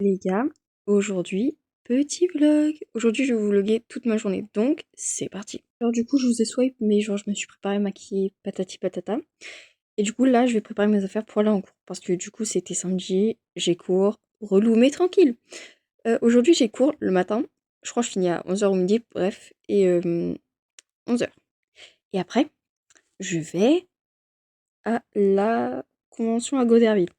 Les gars, aujourd'hui, petit vlog. Aujourd'hui, je vais vous vlogger toute ma journée, donc c'est parti. Alors du coup, je vous ai swipe, mais genre, je me suis préparée, maquillée, patati patata. Et du coup, là, je vais préparer mes affaires pour aller en cours. Parce que du coup, c'était samedi, j'ai cours, relou, mais tranquille. Aujourd'hui, j'ai cours le matin. Je crois que je finis à 11h ou midi, bref. Et 11h. Et après, je vais à la convention à Goderville.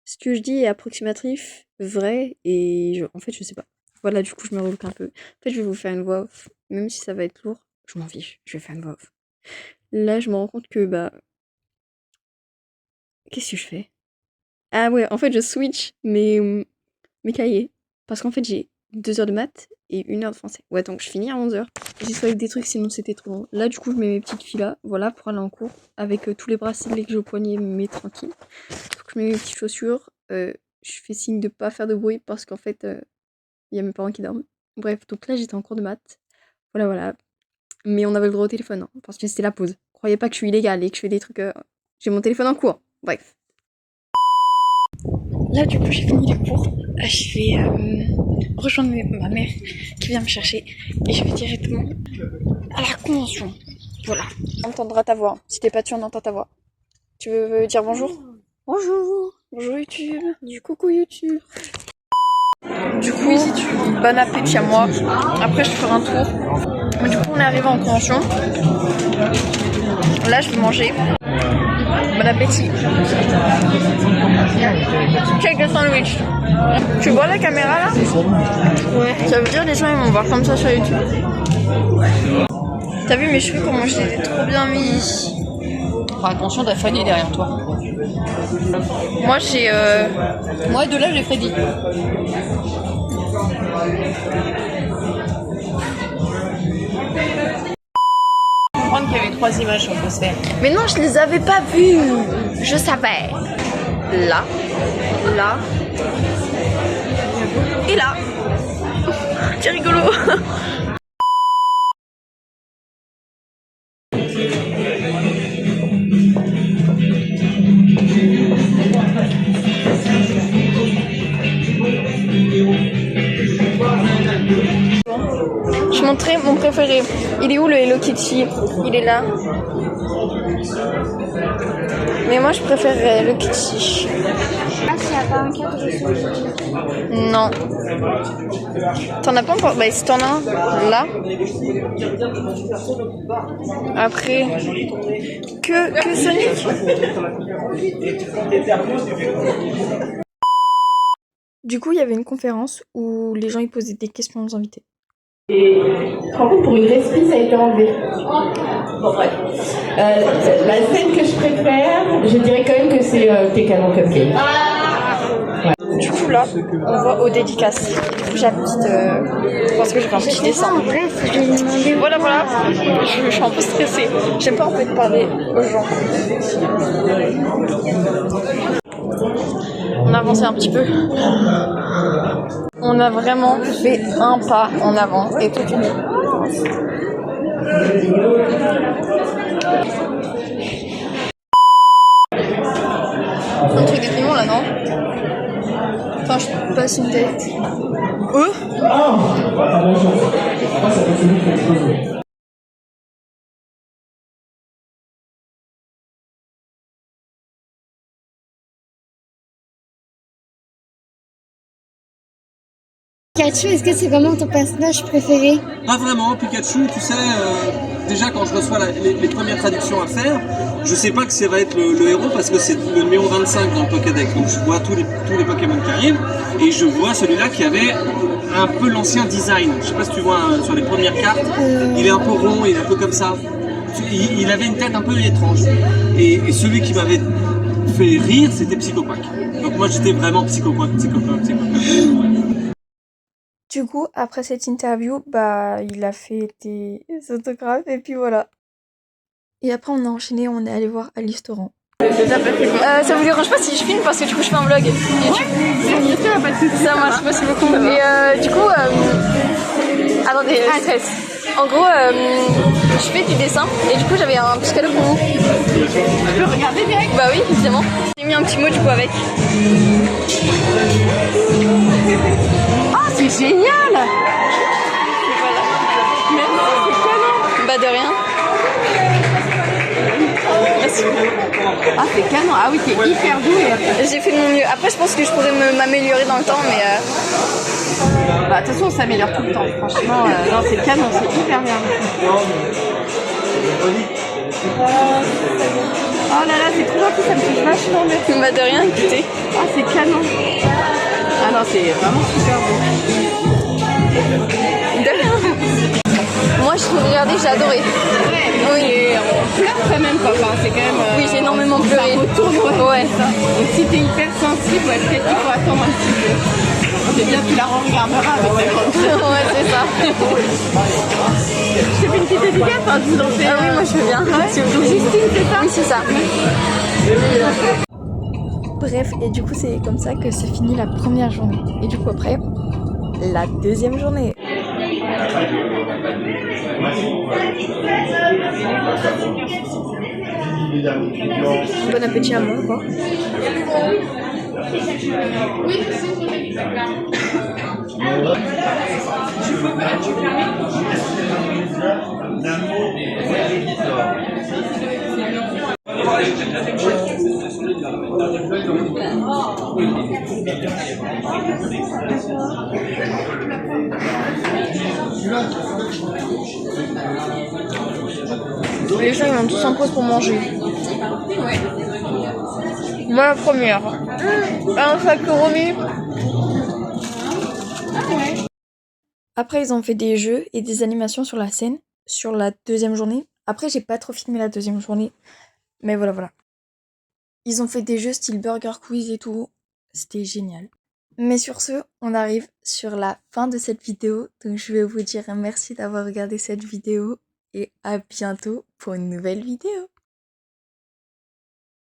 Ce que je dis est approximatif, vrai, et en fait, je sais pas. Voilà, du coup, je me relook un peu. En fait, je vais vous faire une voix off. Même si ça va être lourd, je m'en fiche. Je vais faire une voix off. Là, je me rends compte que, bah... Qu'est-ce que je fais? Ah ouais, en fait, je switch mes cahiers. Parce qu'en fait, j'ai 2 heures de maths et 1 heure de français. Ouais, donc je finis à 11h. J'ai swipe des trucs, sinon c'était trop long. Là, du coup, je mets mes petites filles là, voilà, pour aller en cours. Avec tous les bracelets que j'ai au poignet, mais tranquille. Donc, je mets mes petites chaussures. Je fais signe de pas faire de bruit parce qu'en fait, il y a mes parents qui dorment. Bref, donc là, j'étais en cours de maths. Voilà, voilà. Mais on avait le droit au téléphone, hein, parce que c'était la pause. Croyez pas que je suis illégale et que je fais des trucs... J'ai mon téléphone en cours. Bref. Là, du coup, j'ai fini les cours. Je vais rejoindre ma mère qui vient me chercher. Et je vais directement à la convention. Voilà. On entendra ta voix. Si t'es pas tu, on entend ta voix. Tu veux dire bonjour? Bonjour. Bonjour YouTube. Du coucou YouTube. Du coup, bon appétit à moi. Après, je ferai un tour. Mais du coup, on est arrivé en convention. Là, je vais manger. Bon appétit. Check le sandwich. Tu vois la caméra là? Ouais. Ça veut dire les gens ils vont voir comme ça sur YouTube. T'as vu mes cheveux comment je les ai trop bien mis? Enfin, attention, Daphne est derrière toi. Moi j'ai Moi de là j'ai Freddy. Comprendre qu'il y avait 3 images qu'on peut se faire. Mais non, je les avais pas vues. Je savais. Là, là et là. C'est rigolo. Je montrais mon préféré. Il est où le Hello Kitty? Il est là. Mais moi je préfère Hello Kitty. Ah, s'il n'y a pas un cadre dessus. Non. T'en as pas encore? Bah si t'en as un, là. Après. Que Sonic. Du coup, il y avait une conférence où les gens ils posaient des questions aux invités. Et en fait, pour une respi, ça a été enlevé. Bon, bref. La scène que je préfère, je dirais quand même que c'est Pécanon Cupcake. Ouais. Du coup, là, on va aux dédicaces. Du coup, j'ai la petite. Parce que j'ai fait un petit dessin. En vrai, si je lui demandais. Voilà, voilà. Je suis un peu stressée. J'aime pas en fait parler aux gens. On a avancé un petit peu. On a vraiment fait un pas en avant et tout est bon. Un truc déprimant là, non? Enfin, je passe une tête. Pikachu, est-ce que c'est vraiment ton personnage préféré? Pas vraiment, Pikachu, tu sais, déjà quand je reçois les premières traductions à faire, je sais pas que ça va être le héros parce que c'est le numéro 25 dans le Pokédex. Donc je vois tous les Pokémon qui arrivent et je vois celui-là qui avait un peu l'ancien design. Je sais pas si tu vois sur les premières cartes, il est un peu rond, il est un peu comme ça. Il avait une tête un peu étrange. Et celui qui m'avait fait rire, c'était Psychopac. Donc moi j'étais vraiment Psychopac. Du coup, après cette interview, bah, il a fait des autographes et puis voilà. Et après, on a enchaîné, on est allé voir Alice Torrent. Ça vous dérange pas si je filme parce que du coup, je fais un vlog YouTube? Ça marche, merci beaucoup. Et du coup, attendez, stress. En gros, je fais du dessin et du coup, j'avais un petit cadeau pour vous. Tu peux regarder direct? Bah oui, évidemment. J'ai mis un petit mot du coup avec. génial. Bah de rien. Ah, c'est canon. Ah oui, t'es hyper doué. J'ai fait de mon mieux. Après, je pense que je pourrais m'améliorer dans le temps, mais Bah, de toute façon, on s'améliore tout le temps. Franchement, non, c'est canon, c'est hyper bien. Oh là là, c'est trop gentil, ça me touche vachement. Merci. bah de rien, écoutez. Ah, c'est canon. Ah non, c'est vraiment super beau. De rien. Moi, je trouve, regardez, j'ai adoré. Oui. Et on pleure quand même, quoi. Enfin, c'est quand même. Oui, j'ai énormément pleuré. Ça retourne, Ouais. Donc, si t'es hyper sensible, ouais, peut-être qu'il faut attendre un petit peu. C'est bien, tu la re-regarderas avec ta grande sœur. Ouais, c'est ça. Je te fais une petite dédicace, hein, je vous en fais. Ah oui, moi je veux bien. Ouais. Donc, Justine, c'est ça? Oui, c'est ça. Bref, et du coup, c'est comme ça que se finit la première journée. Et du coup, après, la deuxième journée. Bon appétit à moi, quoi. Les gens ils vont tous en pause pour manger. Moi la première. Un sac remis. Après ils ont fait des jeux et des animations sur la scène sur la deuxième journée. Après j'ai pas trop filmé la deuxième journée. Mais voilà. Ils ont fait des jeux style Burger Quiz et tout. C'était génial. Mais sur ce, on arrive sur la fin de cette vidéo. Donc je vais vous dire merci d'avoir regardé cette vidéo. Et à bientôt pour une nouvelle vidéo.